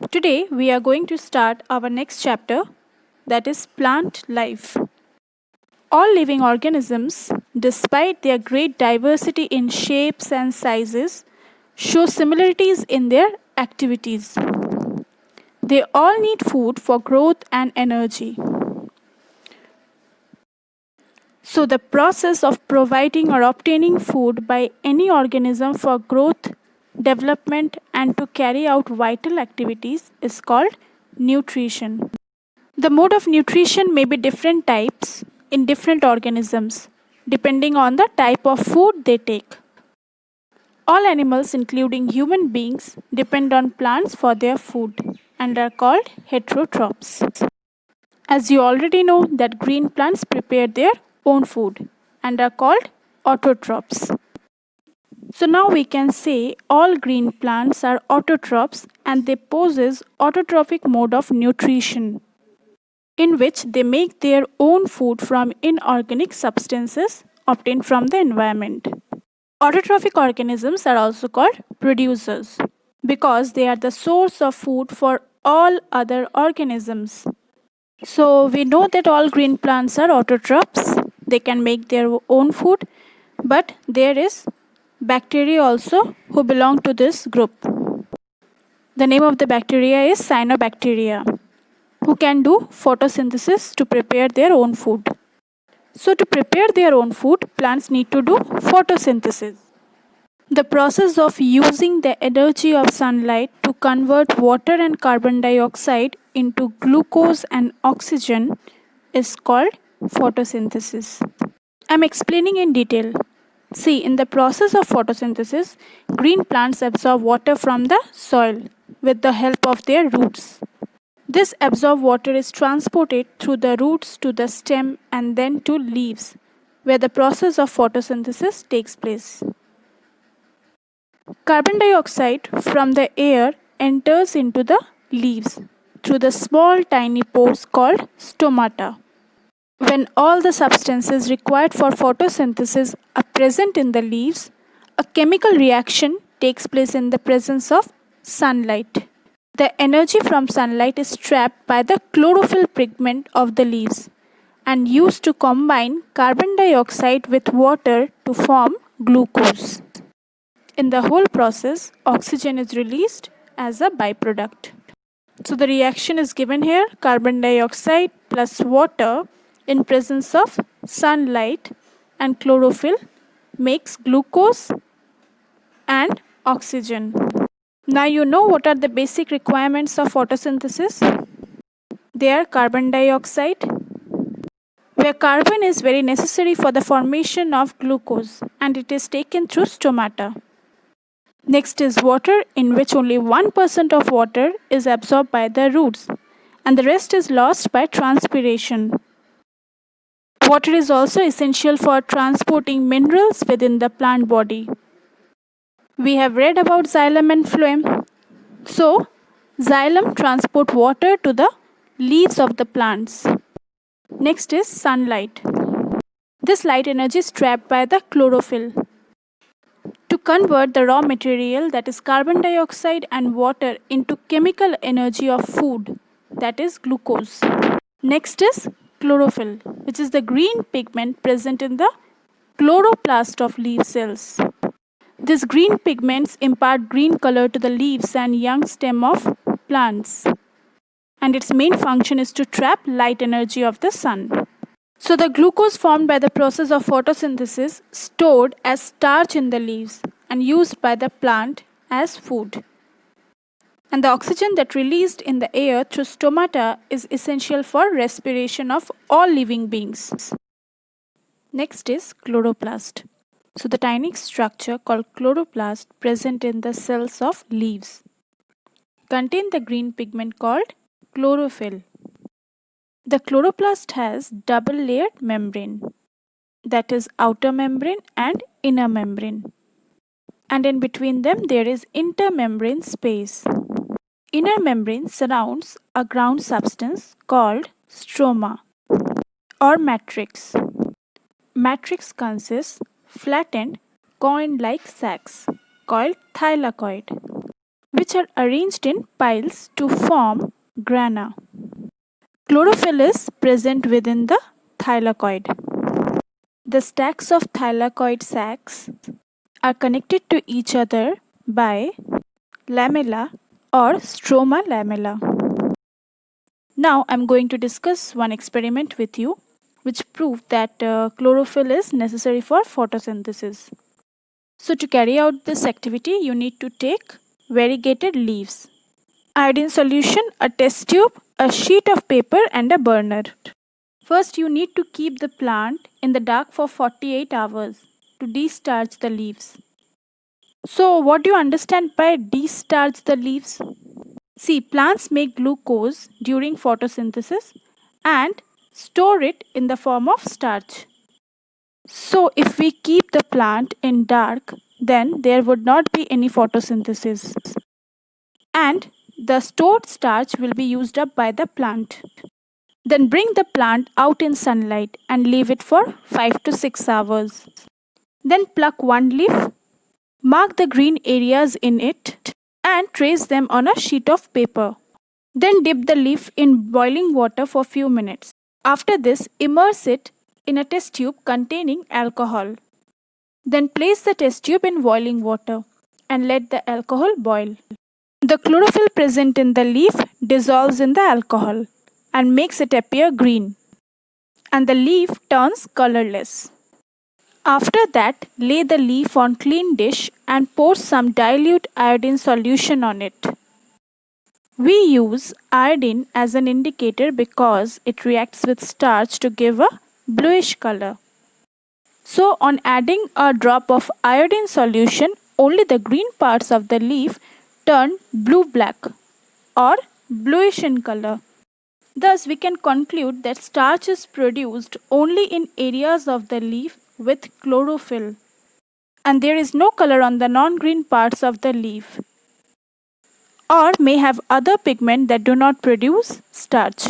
Today we are going to start our next chapter, that is plant life. All living organisms, despite their great diversity in shapes and sizes, show similarities in their activities. They all need food for growth and energy. So, the process of providing or obtaining food by any organism for growth, development, and to carry out vital activities is called nutrition. The mode of nutrition may be different types in different organisms, depending on the type of food they take. All animals, including human beings, depend on plants for their food and are called heterotrophs. As you already know that green plants prepare their own food and are called autotrophs. So now we can say all green plants are autotrophs and they possess autotrophic mode of nutrition in which they make their own food from inorganic substances obtained from the environment. Autotrophic organisms are also called producers because they are the source of food for all other organisms. So we know that all green plants are autotrophs. They can make their own food, but there is bacteria also who belong to this group. The name of the bacteria is cyanobacteria, who can do photosynthesis to prepare their own food. So to prepare their own food, plants need to do photosynthesis. The process of using the energy of sunlight to convert water and carbon dioxide into glucose and oxygen is called photosynthesis. I'm explaining in detail. See, in the process of photosynthesis, green plants absorb water from the soil with the help of their roots. This absorbed water is transported through the roots to the stem and then to leaves, where the process of photosynthesis takes place. Carbon dioxide from the air enters into the leaves through the small tiny pores called stomata. When all the substances required for photosynthesis are present in the leaves, a chemical reaction takes place in the presence of sunlight. The energy from sunlight is trapped by the chlorophyll pigment of the leaves and used to combine carbon dioxide with water to form glucose. In the whole process, oxygen is released as a byproduct. So the reaction is given here, carbon dioxide plus water in presence of sunlight and chlorophyll makes glucose and oxygen. Now you know what are the basic requirements of photosynthesis. They are carbon dioxide, where carbon is very necessary for the formation of glucose and it is taken through stomata. Next is water, in which only 1% of water is absorbed by the roots and the rest is lost by transpiration. Water is also essential for transporting minerals within the plant body. We have read about xylem and phloem. So, xylem transport water to the leaves of the plants. Next is sunlight. This light energy is trapped by the chlorophyll to convert the raw material, that is carbon dioxide and water, into chemical energy of food, that is glucose. Next is chlorophyll, which is the green pigment present in the chloroplast of leaf cells. These green pigments impart green color to the leaves and young stem of plants, and its main function is to trap light energy of the sun. So the glucose formed by the process of photosynthesis stored as starch in the leaves and used by the plant as food. And the oxygen that released in the air through stomata is essential for respiration of all living beings. Next is chloroplast. So the tiny structure called chloroplast present in the cells of leaves contain the green pigment called chlorophyll. The chloroplast has double layered membrane, that is outer membrane and inner membrane, and in between them there is intermembrane space. Inner membrane surrounds a ground substance called stroma or matrix. Matrix consists flattened coin-like sacs called thylakoid. which are arranged in piles to form grana. Chlorophyll is present within the thylakoid. The stacks of thylakoid sacs are connected to each other by lamella or stroma lamella. Now I'm going to discuss one experiment with you which proved that chlorophyll is necessary for photosynthesis. So to carry out this activity you need to take variegated leaves, iodine solution, a test tube, a sheet of paper and a burner. First you need to keep the plant in the dark for 48 hours to destarch the leaves. So what do you understand by destarch the leaves? See, plants make glucose during photosynthesis and store it in the form of starch. So if we keep the plant in dark, then there would not be any photosynthesis. And the stored starch will be used up by the plant. Then bring the plant out in sunlight and leave it for 5 to 6 hours. Then pluck one leaf, mark the green areas in it and trace them on a sheet of paper. Then dip the leaf in boiling water for few minutes. After this, immerse it in a test tube containing alcohol. Then place the test tube in boiling water and let the alcohol boil. The chlorophyll present in the leaf dissolves in the alcohol and makes it appear green, and the leaf turns colorless. After that, lay the leaf on clean dish and pour some dilute iodine solution on it. We use iodine as an indicator because it reacts with starch to give a bluish color. So on adding a drop of iodine solution, only the green parts of the leaf turn blue-black or bluish in color. Thus, we can conclude that starch is produced only in areas of the leaf with chlorophyll, and there is no color on the non-green parts of the leaf, or may have other pigment that do not produce starch.